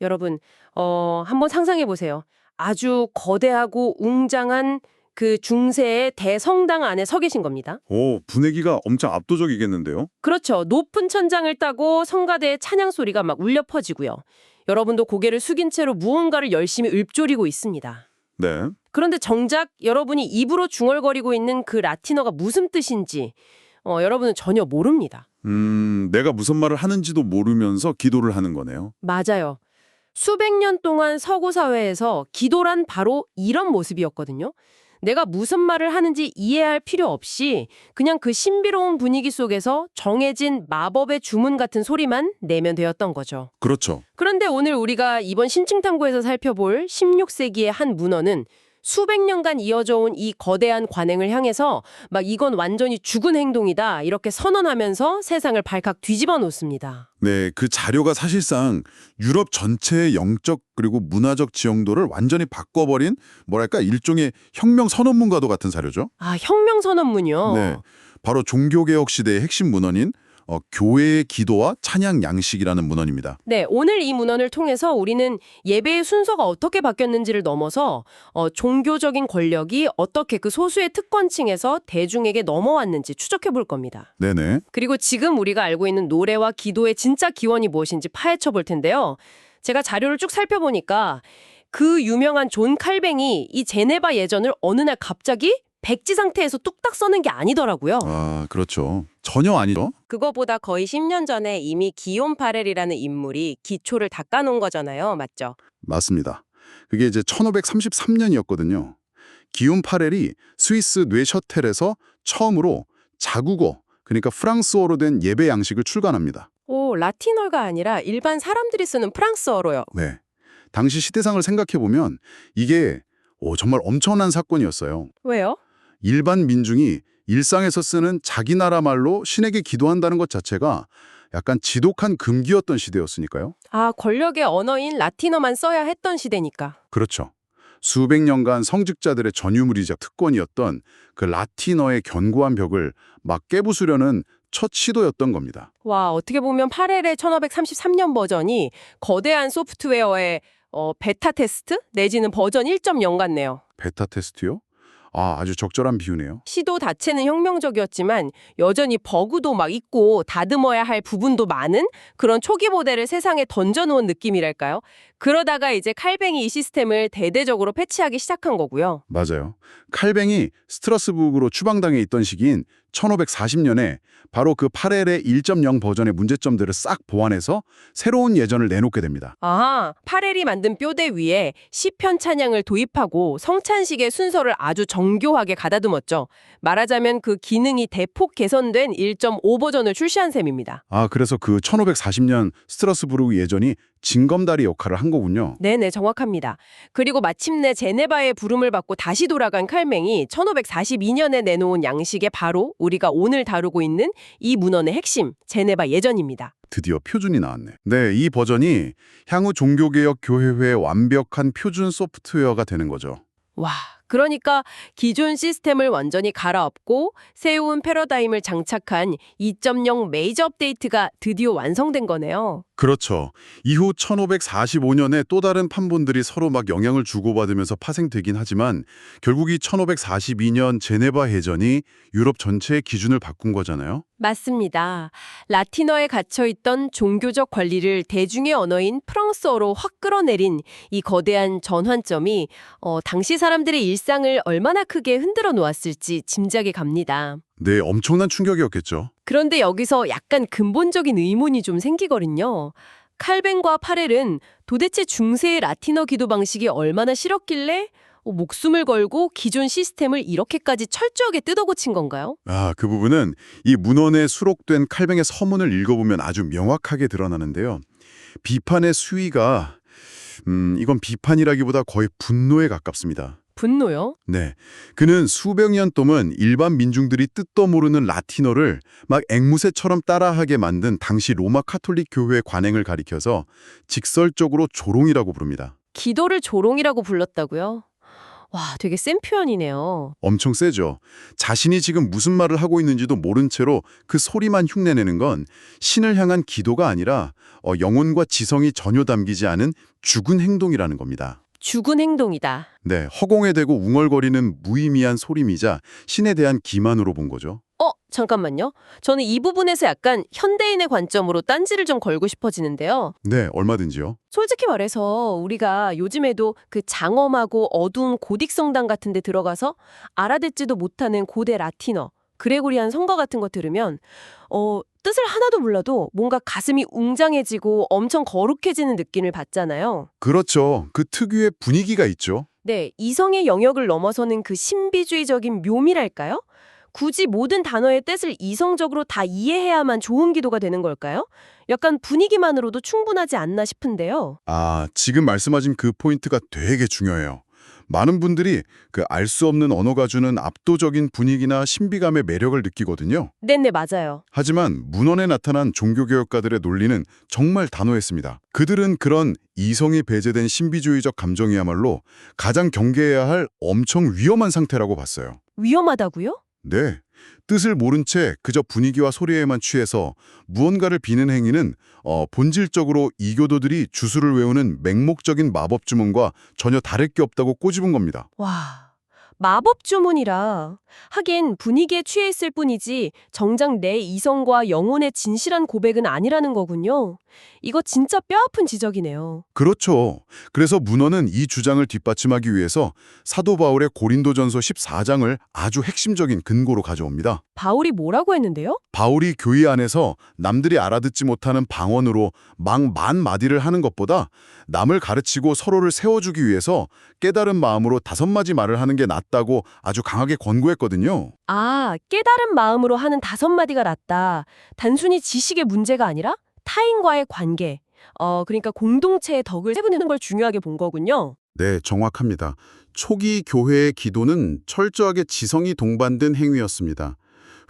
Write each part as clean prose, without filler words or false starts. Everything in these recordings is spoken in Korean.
여러분, 한번 상상해 보세요. 아주 거대하고 웅장한 그 중세의 대성당 안에 서 계신 겁니다. 오, 분위기가 엄청 압도적이겠는데요? 그렇죠. 높은 천장을 따고 성가대의 찬양 소리가 막 울려 퍼지고요. 여러분도 고개를 숙인 채로 무언가를 열심히 읊조리고 있습니다. 네. 그런데 정작 여러분이 입으로 중얼거리고 있는 그 라틴어가 무슨 뜻인지 여러분은 전혀 모릅니다. 내가 무슨 말을 하는지도 모르면서 기도를 하는 거네요. 맞아요. 수백 년 동안 서구 사회에서 기도란 바로 이런 모습이었거든요. 내가 무슨 말을 하는지 이해할 필요 없이 그냥 그 신비로운 분위기 속에서 정해진 마법의 주문 같은 소리만 내면 되었던 거죠. 그렇죠. 그런데 오늘 우리가 이번 신층탐구에서 살펴볼 16세기의 한 문헌은 수백 년간 이어져 온 이 거대한 관행을 향해서 막 이건 완전히 죽은 행동이다 이렇게 선언하면서 세상을 발칵 뒤집어 놓습니다. 네, 그 자료가 사실상 유럽 전체의 영적 그리고 문화적 지형도를 완전히 바꿔버린 뭐랄까 일종의 혁명 선언문과도 같은 자료죠. 아, 혁명 선언문이요? 네, 바로 종교개혁 시대의 핵심 문헌인 교회의 기도와 찬양 양식이라는 문헌입니다. 네, 오늘 이 문헌을 통해서 우리는 예배의 순서가 어떻게 바뀌었는지를 넘어서 종교적인 권력이 어떻게 그 소수의 특권층에서 대중에게 넘어왔는지 추적해 볼 겁니다. 네네. 그리고 지금 우리가 알고 있는 노래와 기도의 진짜 기원이 무엇인지 파헤쳐 볼 텐데요. 제가 자료를 쭉 살펴보니까 그 유명한 존 칼뱅이 이 제네바 예전을 어느 날 갑자기 백지 상태에서 뚝딱 써는 게 아니더라고요. 아, 그렇죠. 전혀 아니죠. 그거보다 거의 10년 전에 이미 기욤 파렐이라는 인물이 기초를 닦아놓은 거잖아요. 맞죠? 맞습니다. 그게 이제 1533년이었거든요. 기욤 파렐이 스위스 뇌셔텔에서 처음으로 자국어, 그러니까 프랑스어로 된 예배 양식을 출간합니다. 오, 라틴어가 아니라 일반 사람들이 쓰는 프랑스어로요. 네. 당시 시대상을 생각해보면 이게 정말 엄청난 사건이었어요. 왜요? 일반 민중이 일상에서 쓰는 자기 나라 말로 신에게 기도한다는 것 자체가 약간 지독한 금기였던 시대였으니까요. 아, 권력의 언어인 라틴어만 써야 했던 시대니까. 그렇죠. 수백 년간 성직자들의 전유물이자 특권이었던 그 라틴어의 견고한 벽을 막 깨부수려는 첫 시도였던 겁니다. 와, 어떻게 보면 파렐의 1533년 버전이 거대한 소프트웨어의 베타 테스트 내지는 버전 1.0 같네요. 베타 테스트요? 아주 적절한 비유네요. 시도 자체는 혁명적이었지만 여전히 버그도 막 있고 다듬어야 할 부분도 많은 그런 초기 모델을 세상에 던져놓은 느낌이랄까요? 그러다가 이제 칼뱅이 이 시스템을 대대적으로 패치하기 시작한 거고요. 맞아요. 칼뱅이 스트라스부르크로 추방당해 있던 시기인 1540년에 바로 그 파렐의 1.0 버전의 문제점들을 싹 보완해서 새로운 예전을 내놓게 됩니다. 아하, 파렐이 만든 뼈대 위에 시편 찬양을 도입하고 성찬식의 순서를 아주 정교하게 가다듬었죠. 말하자면 그 기능이 대폭 개선된 1.5 버전을 출시한 셈입니다. 그래서 그 1540년 스트라스부르크 예전이 징검다리 역할을 한 거군요. 네네, 정확합니다. 그리고 마침내 제네바의 부름을 받고 다시 돌아간 칼맹이 1542년에 내놓은 양식에 바로 우리가 오늘 다루고 있는 이 문헌의 핵심, 제네바 예전입니다. 드디어 표준이 나왔네. 네, 이 버전이 향후 종교개혁 교회회의 완벽한 표준 소프트웨어가 되는 거죠. 와, 그러니까 기존 시스템을 완전히 갈아엎고 세운 패러다임을 장착한 2.0 메이저 업데이트가 드디어 완성된 거네요. 그렇죠. 이후 1545년에 또 다른 판본들이 서로 막 영향을 주고받으면서 파생되긴 하지만 결국 이 1542년 제네바 해전이 유럽 전체의 기준을 바꾼 거잖아요. 맞습니다. 라틴어에 갇혀있던 종교적 권리를 대중의 언어인 프랑스어로 확 끌어내린 이 거대한 전환점이 당시 사람들의 일상을 얼마나 크게 흔들어 놓았을지 짐작이 갑니다. 네, 엄청난 충격이었겠죠. 그런데 여기서 약간 근본적인 의문이 좀 생기거든요. 칼뱅과 파렐은 도대체 중세의 라틴어 기도 방식이 얼마나 싫었길래 목숨을 걸고 기존 시스템을 이렇게까지 철저하게 뜯어고친 건가요? 그 부분은 이 문헌에 수록된 칼뱅의 서문을 읽어보면 아주 명확하게 드러나는데요. 비판의 수위가 이건 비판이라기보다 거의 분노에 가깝습니다. 분노요? 네, 그는 수백 년 동안 일반 민중들이 뜻도 모르는 라틴어를 막 앵무새처럼 따라하게 만든 당시 로마 카톨릭 교회의 관행을 가리켜서 직설적으로 조롱이라고 부릅니다. 기도를 조롱이라고 불렀다고요? 와, 되게 센 표현이네요. 엄청 세죠. 자신이 지금 무슨 말을 하고 있는지도 모른 채로 그 소리만 흉내내는 건 신을 향한 기도가 아니라 영혼과 지성이 전혀 담기지 않은 죽은 행동이라는 겁니다. 죽은 행동이다. 네, 허공에 대고 웅얼거리는 무의미한 소림이자 신에 대한 기만으로 본 거죠. 잠깐만요. 저는 이 부분에서 약간 현대인의 관점으로 딴지를 좀 걸고 싶어지는데요. 네, 얼마든지요. 솔직히 말해서 우리가 요즘에도 그 장엄하고 어두운 고딕 성당 같은 데 들어가서 알아듣지도 못하는 고대 라틴어, 그레고리안 성가 같은 거 들으면 뜻을 하나도 몰라도 뭔가 가슴이 웅장해지고 엄청 거룩해지는 느낌을 받잖아요. 그렇죠. 그 특유의 분위기가 있죠. 네, 이성의 영역을 넘어서는 그 신비주의적인 묘미랄까요? 굳이 모든 단어의 뜻을 이성적으로 다 이해해야만 좋은 기도가 되는 걸까요? 약간 분위기만으로도 충분하지 않나 싶은데요. 아, 지금 말씀하신 그 포인트가 되게 중요해요. 많은 분들이 그 알 수 없는 언어가 주는 압도적인 분위기나 신비감의 매력을 느끼거든요. 네네, 맞아요. 하지만 문헌에 나타난 종교개혁가들의 논리는 정말 단호했습니다. 그들은 그런 이성이 배제된 신비주의적 감정이야말로 가장 경계해야 할 엄청 위험한 상태라고 봤어요. 위험하다고요? 네, 뜻을 모른 채 그저 분위기와 소리에만 취해서 무언가를 비는 행위는 본질적으로 이교도들이 주술을 외우는 맹목적인 마법 주문과 전혀 다를 게 없다고 꼬집은 겁니다. 와, 마법 주문이라. 하긴 분위기에 취해 있을 뿐이지 정작 내 이성과 영혼의 진실한 고백은 아니라는 거군요. 이거 진짜 뼈아픈 지적이네요. 그렇죠. 그래서 문헌은 이 주장을 뒷받침하기 위해서 사도 바울의 고린도전서 14장을 아주 핵심적인 근거로 가져옵니다. 바울이 뭐라고 했는데요? 바울이 교회 안에서 남들이 알아듣지 못하는 방언으로 막 만 마디를 하는 것보다 남을 가르치고 서로를 세워주기 위해서 깨달은 마음으로 5마디 말을 하는 게 낫다고 아주 강하게 권고했거든요. 아, 깨달은 마음으로 하는 5마디가 낫다. 단순히 지식의 문제가 아니라 타인과의 관계. 그러니까 공동체의 덕을 세부내는 걸 중요하게 본 거군요. 네, 정확합니다. 초기 교회의 기도는 철저하게 지성이 동반된 행위였습니다.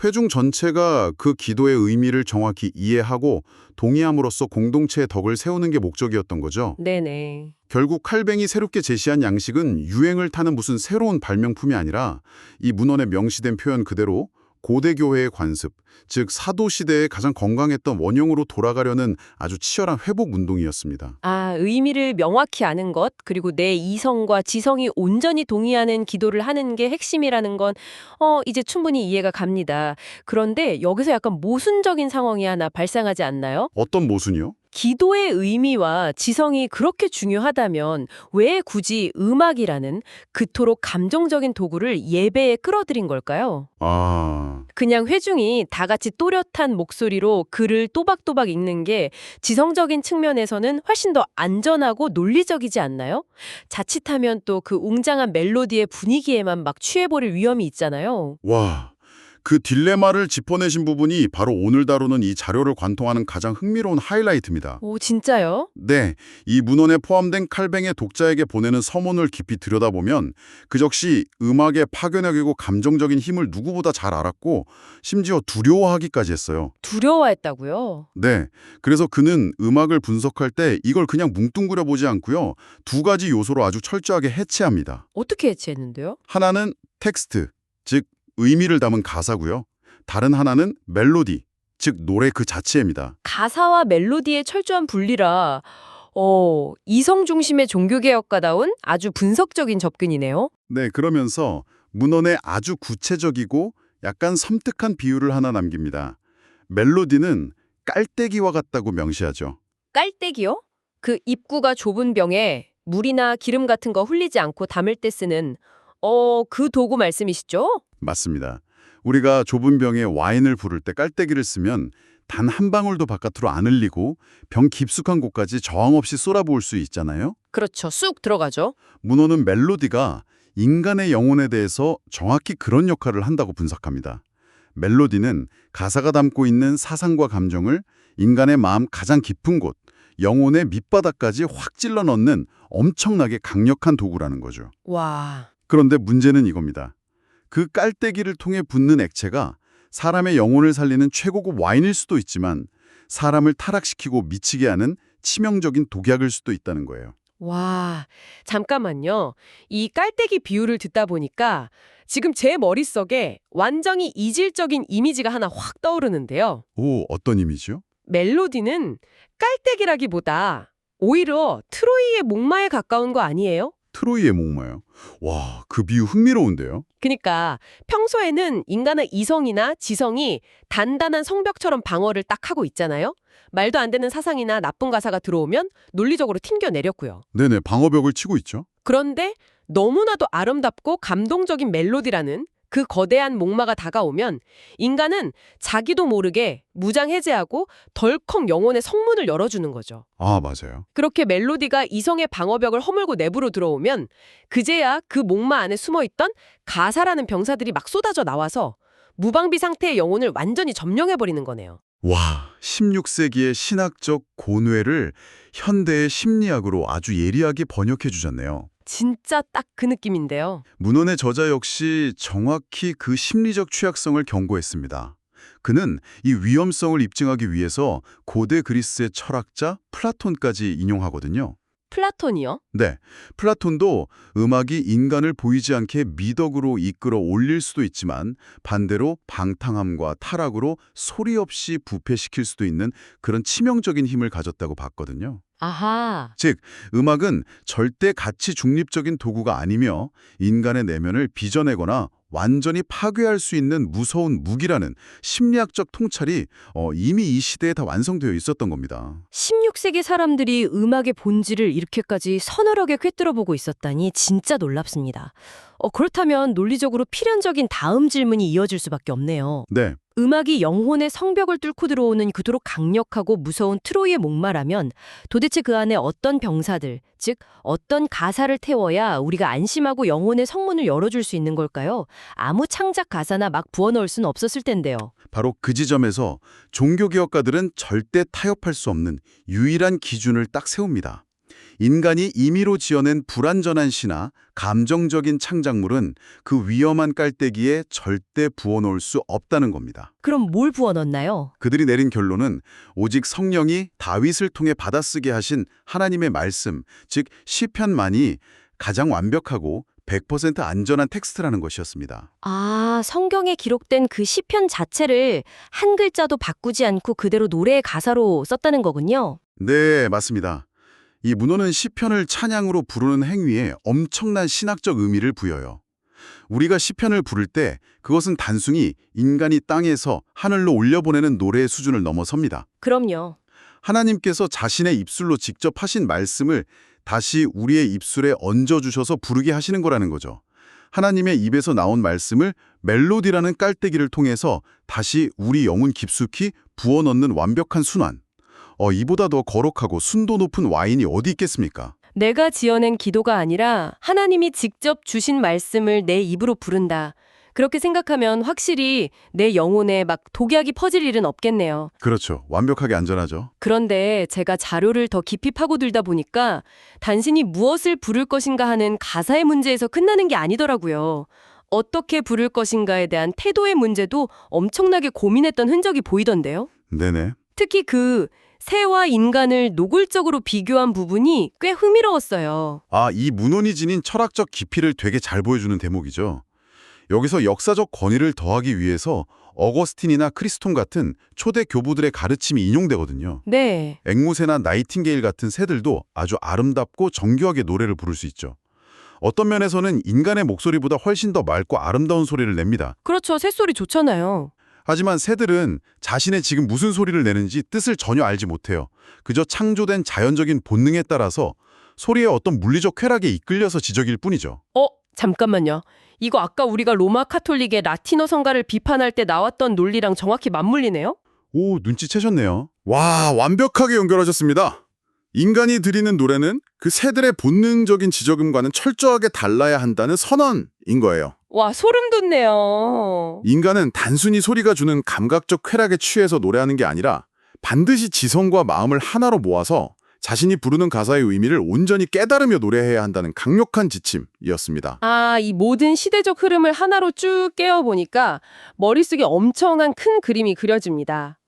회중 전체가 그 기도의 의미를 정확히 이해하고 동의함으로써 공동체의 덕을 세우는 게 목적이었던 거죠. 네네. 결국 칼뱅이 새롭게 제시한 양식은 유행을 타는 무슨 새로운 발명품이 아니라 이 문헌에 명시된 표현 그대로 고대 교회의 관습, 즉 사도 시대의 가장 건강했던 원형으로 돌아가려는 아주 치열한 회복 운동이었습니다. 아, 의미를 명확히 아는 것, 그리고 내 이성과 지성이 온전히 동의하는 기도를 하는 게 핵심이라는 건, 이제 충분히 이해가 갑니다. 그런데 여기서 약간 모순적인 상황이 하나 발생하지 않나요? 어떤 모순이요? 기도의 의미와 지성이 그렇게 중요하다면 왜 굳이 음악이라는 그토록 감정적인 도구를 예배에 끌어들인 걸까요? 그냥 회중이 다 같이 또렷한 목소리로 글을 또박또박 읽는 게 지성적인 측면에서는 훨씬 더 안전하고 논리적이지 않나요? 자칫하면 또 그 웅장한 멜로디의 분위기에만 막 취해버릴 위험이 있잖아요. 와, 그 딜레마를 짚어내신 부분이 바로 오늘 다루는 이 자료를 관통하는 가장 흥미로운 하이라이트입니다. 오, 진짜요? 네, 이 문헌에 포함된 칼뱅의 독자에게 보내는 서문을 깊이 들여다보면 그 역시 음악의 파괴력이고 감정적인 힘을 누구보다 잘 알았고 심지어 두려워하기까지 했어요. 두려워했다고요? 네, 그래서 그는 음악을 분석할 때 이걸 그냥 뭉뚱그려 보지 않고요. 2가지 요소로 아주 철저하게 해체합니다. 어떻게 해체했는데요? 하나는 텍스트, 즉 의미를 담은 가사고요. 다른 하나는 멜로디, 즉 노래 그 자체입니다. 가사와 멜로디의 철저한 분리라, 이성 중심의 종교개혁가다운 아주 분석적인 접근이네요. 네, 그러면서 문헌에 아주 구체적이고 약간 섬뜩한 비유를 하나 남깁니다. 멜로디는 깔때기와 같다고 명시하죠. 깔때기요? 그 입구가 좁은 병에 물이나 기름 같은 거 흘리지 않고 담을 때 쓰는, 그 도구 말씀이시죠? 맞습니다. 우리가 좁은 병에 와인을 부를 때 깔때기를 쓰면 단 한 방울도 바깥으로 안 흘리고 병 깊숙한 곳까지 저항 없이 쏟아부을 수 있잖아요. 그렇죠. 쑥 들어가죠. 문헌은 멜로디가 인간의 영혼에 대해서 정확히 그런 역할을 한다고 분석합니다. 멜로디는 가사가 담고 있는 사상과 감정을 인간의 마음 가장 깊은 곳, 영혼의 밑바닥까지 확 찔러 넣는 엄청나게 강력한 도구라는 거죠. 와, 그런데 문제는 이겁니다. 그 깔때기를 통해 붓는 액체가 사람의 영혼을 살리는 최고급 와인일 수도 있지만 사람을 타락시키고 미치게 하는 치명적인 독약일 수도 있다는 거예요. 와, 잠깐만요. 이 깔때기 비유를 듣다 보니까 지금 제 머릿속에 완전히 이질적인 이미지가 하나 확 떠오르는데요. 오, 어떤 이미지요? 멜로디는 깔때기라기보다 오히려 트로이의 목마에 가까운 거 아니에요? 트로이의 목마요. 와, 그 비유 흥미로운데요? 그러니까 평소에는 인간의 이성이나 지성이 단단한 성벽처럼 방어를 딱 하고 있잖아요. 말도 안 되는 사상이나 나쁜 가사가 들어오면 논리적으로 튕겨내렸고요. 네네, 방어벽을 치고 있죠. 그런데 너무나도 아름답고 감동적인 멜로디라는 그 거대한 목마가 다가오면 인간은 자기도 모르게 무장해제하고 덜컥 영혼의 성문을 열어주는 거죠. 아, 맞아요. 그렇게 멜로디가 이성의 방어벽을 허물고 내부로 들어오면 그제야 그 목마 안에 숨어있던 가사라는 병사들이 막 쏟아져 나와서 무방비 상태의 영혼을 완전히 점령해버리는 거네요. 와, 16세기의 신학적 고뇌를 현대의 심리학으로 아주 예리하게 번역해 주셨네요. 진짜 딱 그 느낌인데요. 문헌의 저자 역시 정확히 그 심리적 취약성을 경고했습니다. 그는 이 위험성을 입증하기 위해서 고대 그리스의 철학자 플라톤까지 인용하거든요. 플라톤이요? 네, 플라톤도 음악이 인간을 보이지 않게 미덕으로 이끌어 올릴 수도 있지만 반대로 방탕함과 타락으로 소리 없이 부패시킬 수도 있는 그런 치명적인 힘을 가졌다고 봤거든요. 아하. 즉, 음악은 절대 가치 중립적인 도구가 아니며 인간의 내면을 빚어내거나 완전히 파괴할 수 있는 무서운 무기라는 심리학적 통찰이 이미 이 시대에 다 완성되어 있었던 겁니다. 16세기 사람들이 음악의 본질을 이렇게까지 서늘하게 꿰뚫어보고 있었다니 진짜 놀랍습니다. 그렇다면 논리적으로 필연적인 다음 질문이 이어질 수밖에 없네요. 네, 음악이 영혼의 성벽을 뚫고 들어오는 그토록 강력하고 무서운 트로이의 목마라면 도대체 그 안에 어떤 병사들, 즉 어떤 가사를 태워야 우리가 안심하고 영혼의 성문을 열어줄 수 있는 걸까요? 아무 창작 가사나 막 부어넣을 수는 없었을 텐데요. 바로 그 지점에서 종교개혁가들은 절대 타협할 수 없는 유일한 기준을 딱 세웁니다. 인간이 임의로 지어낸 불완전한 시나 감정적인 창작물은 그 위험한 깔때기에 절대 부어놓을 수 없다는 겁니다. 그럼 뭘 부어넣나요? 그들이 내린 결론은 오직 성령이 다윗을 통해 받아쓰게 하신 하나님의 말씀, 즉 시편만이 가장 완벽하고 100% 안전한 텍스트라는 것이었습니다. 아, 성경에 기록된 그 시편 자체를 한 글자도 바꾸지 않고 그대로 노래의 가사로 썼다는 거군요. 네, 맞습니다. 이 문헌은 시편을 찬양으로 부르는 행위에 엄청난 신학적 의미를 부여요. 우리가 시편을 부를 때 그것은 단순히 인간이 땅에서 하늘로 올려보내는 노래의 수준을 넘어섭니다. 그럼요. 하나님께서 자신의 입술로 직접 하신 말씀을 다시 우리의 입술에 얹어주셔서 부르게 하시는 거라는 거죠. 하나님의 입에서 나온 말씀을 멜로디라는 깔때기를 통해서 다시 우리 영혼 깊숙이 부어넣는 완벽한 순환. 이보다 더 거룩하고 순도 높은 와인이 어디 있겠습니까? 내가 지어낸 기도가 아니라 하나님이 직접 주신 말씀을 내 입으로 부른다. 그렇게 생각하면 확실히 내 영혼에 막 독약이 퍼질 일은 없겠네요. 그렇죠. 완벽하게 안전하죠. 그런데 제가 자료를 더 깊이 파고들다 보니까 단순히 무엇을 부를 것인가 하는 가사의 문제에서 끝나는 게 아니더라고요. 어떻게 부를 것인가에 대한 태도의 문제도 엄청나게 고민했던 흔적이 보이던데요. 네네. 특히 그 새와 인간을 노골적으로 비교한 부분이 꽤 흥미로웠어요. 이 문헌이 지닌 철학적 깊이를 되게 잘 보여주는 대목이죠. 여기서 역사적 권위를 더하기 위해서 어거스틴이나 크리스톤 같은 초대 교부들의 가르침이 인용되거든요. 네. 앵무새나 나이팅게일 같은 새들도 아주 아름답고 정교하게 노래를 부를 수 있죠. 어떤 면에서는 인간의 목소리보다 훨씬 더 맑고 아름다운 소리를 냅니다. 그렇죠. 새소리 좋잖아요. 하지만 새들은 자신의 지금 무슨 소리를 내는지 뜻을 전혀 알지 못해요. 그저 창조된 자연적인 본능에 따라서 소리의 어떤 물리적 쾌락에 이끌려서 지적일 뿐이죠. 잠깐만요. 이거 아까 우리가 로마 카톨릭의 라틴어 성가를 비판할 때 나왔던 논리랑 정확히 맞물리네요? 오, 눈치채셨네요. 와, 완벽하게 연결하셨습니다. 인간이 드리는 노래는 그 새들의 본능적인 지적음과는 철저하게 달라야 한다는 선언인 거예요. 와, 소름 돋네요. 인간은 단순히 소리가 주는 감각적 쾌락에 취해서 노래하는 게 아니라 반드시 지성과 마음을 하나로 모아서 자신이 부르는 가사의 의미를 온전히 깨달으며 노래해야 한다는 강력한 지침이었습니다. 이 모든 시대적 흐름을 하나로 쭉 깨어보니까 머릿속에 엄청난 큰 그림이 그려집니다.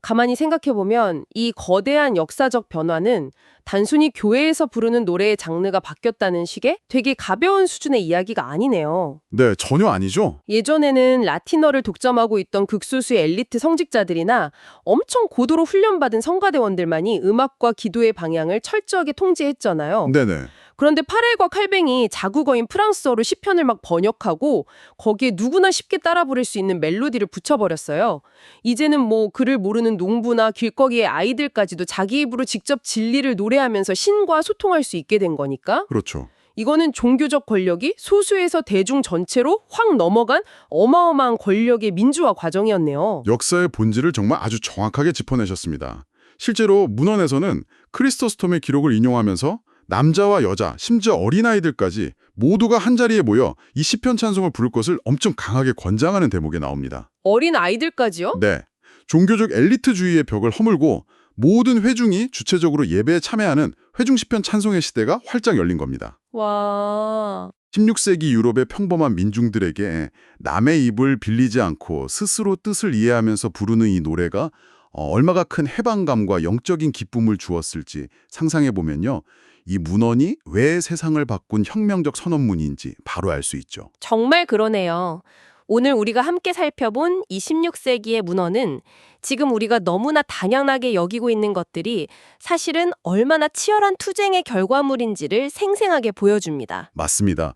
가만히 생각해보면 이 거대한 역사적 변화는 단순히 교회에서 부르는 노래의 장르가 바뀌었다는 식의 되게 가벼운 수준의 이야기가 아니네요. 네, 전혀 아니죠. 예전에는 라틴어를 독점하고 있던 극소수의 엘리트 성직자들이나 엄청 고도로 훈련받은 성가대원들만이 음악과 기도의 방향을 철저하게 통제했잖아요. 네네. 그런데 파렐과 칼뱅이 자국어인 프랑스어로 시편을 막 번역하고 거기에 누구나 쉽게 따라 부를 수 있는 멜로디를 붙여버렸어요. 이제는 뭐 글을 모르는 농부나 길거리의 아이들까지도 자기 입으로 직접 진리를 노래하면서 신과 소통할 수 있게 된 거니까 그렇죠. 이거는 종교적 권력이 소수에서 대중 전체로 확 넘어간 어마어마한 권력의 민주화 과정이었네요. 역사의 본질을 정말 아주 정확하게 짚어내셨습니다. 실제로 문헌에서는 크리스토스톰의 기록을 인용하면서 남자와 여자, 심지어 어린아이들까지 모두가 한자리에 모여 이 시편 찬송을 부를 것을 엄청 강하게 권장하는 대목에 나옵니다. 어린 아이들까지요? 네, 종교적 엘리트주의의 벽을 허물고 모든 회중이 주체적으로 예배에 참여하는 회중시편 찬송의 시대가 활짝 열린 겁니다. 와... 16세기 유럽의 평범한 민중들에게 남의 입을 빌리지 않고 스스로 뜻을 이해하면서 부르는 이 노래가 얼마가 큰 해방감과 영적인 기쁨을 주었을지 상상해보면요. 이 문헌이 왜 세상을 바꾼 혁명적 선언문인지 바로 알 수 있죠. 정말 그러네요. 오늘 우리가 함께 살펴본 이 16세기의 문헌은 지금 우리가 너무나 당연하게 여기고 있는 것들이 사실은 얼마나 치열한 투쟁의 결과물인지를 생생하게 보여줍니다. 맞습니다.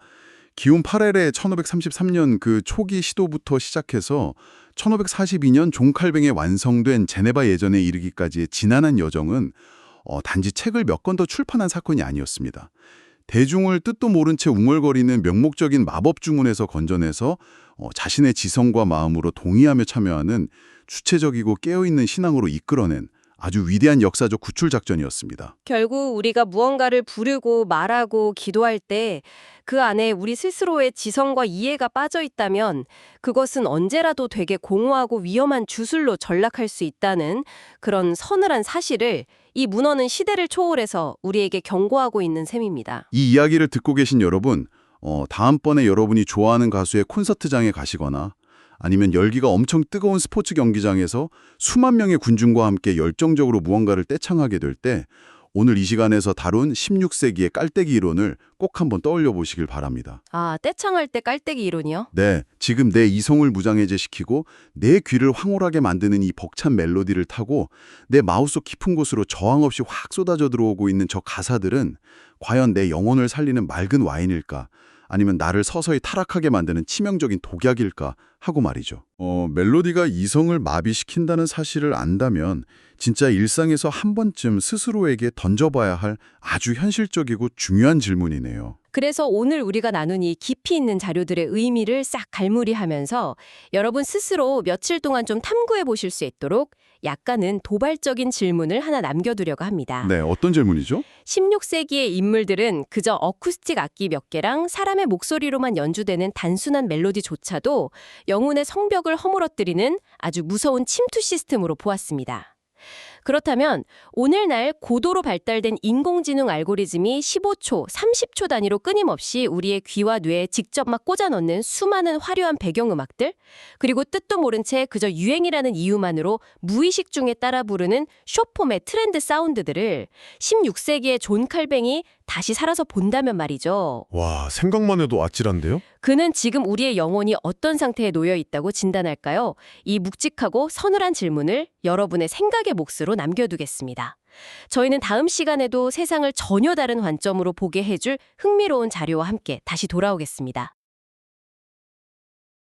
기온 8렐의 1533년 그 초기 시도부터 시작해서 1542년 존 칼뱅에 완성된 제네바 예전에 이르기까지의 지난한 여정은 단지 책을 몇 권 더 출판한 사건이 아니었습니다. 대중을 뜻도 모른 채 웅얼거리는 명목적인 마법 주문에서 건져내서 자신의 지성과 마음으로 동의하며 참여하는 주체적이고 깨어있는 신앙으로 이끌어낸 아주 위대한 역사적 구출 작전이었습니다. 결국 우리가 무언가를 부르고 말하고 기도할 때 그 안에 우리 스스로의 지성과 이해가 빠져 있다면 그것은 언제라도 되게 공허하고 위험한 주술로 전락할 수 있다는 그런 서늘한 사실을 이 문헌은 시대를 초월해서 우리에게 경고하고 있는 셈입니다. 이 이야기를 듣고 계신 여러분, 다음번에 여러분이 좋아하는 가수의 콘서트장에 가시거나 아니면 열기가 엄청 뜨거운 스포츠 경기장에서 수만 명의 군중과 함께 열정적으로 무언가를 떼창하게 될 때 오늘 이 시간에서 다룬 16세기의 깔때기 이론을 꼭 한번 떠올려 보시길 바랍니다. 아, 떼창할 때 깔때기 이론이요? 네, 지금 내 이성을 무장해제시키고 내 귀를 황홀하게 만드는 이 벅찬 멜로디를 타고 내 마음속 깊은 곳으로 저항 없이 확 쏟아져 들어오고 있는 저 가사들은 과연 내 영혼을 살리는 맑은 와인일까? 아니면 나를 서서히 타락하게 만드는 치명적인 독약일까 하고 말이죠. 멜로디가 이성을 마비시킨다는 사실을 안다면 진짜 일상에서 한 번쯤 스스로에게 던져봐야 할 아주 현실적이고 중요한 질문이네요. 그래서 오늘 우리가 나눈 이 깊이 있는 자료들의 의미를 싹 갈무리하면서 여러분 스스로 며칠 동안 좀 탐구해 보실 수 있도록 약간은 도발적인 질문을 하나 남겨두려고 합니다. 네, 어떤 질문이죠? 16세기의 인물들은 그저 어쿠스틱 악기 몇 개랑 사람의 목소리로만 연주되는 단순한 멜로디조차도 영혼의 성벽을 허물어뜨리는 아주 무서운 침투 시스템으로 보았습니다. 그렇다면 오늘날 고도로 발달된 인공지능 알고리즘이 15초, 30초 단위로 끊임없이 우리의 귀와 뇌에 직접 막 꽂아 넣는 수많은 화려한 배경음악들, 그리고 뜻도 모른 채 그저 유행이라는 이유만으로 무의식 중에 따라 부르는 숏폼의 트렌드 사운드들을 16세기의 존 칼뱅이 다시 살아서 본다면 말이죠. 와, 생각만 해도 아찔한데요? 그는 지금 우리의 영혼이 어떤 상태에 놓여 있다고 진단할까요? 이 묵직하고 서늘한 질문을 여러분의 생각의 몫으로 남겨두겠습니다. 저희는 다음 시간에도 세상을 전혀 다른 관점으로 보게 해줄 흥미로운 자료와 함께 다시 돌아오겠습니다.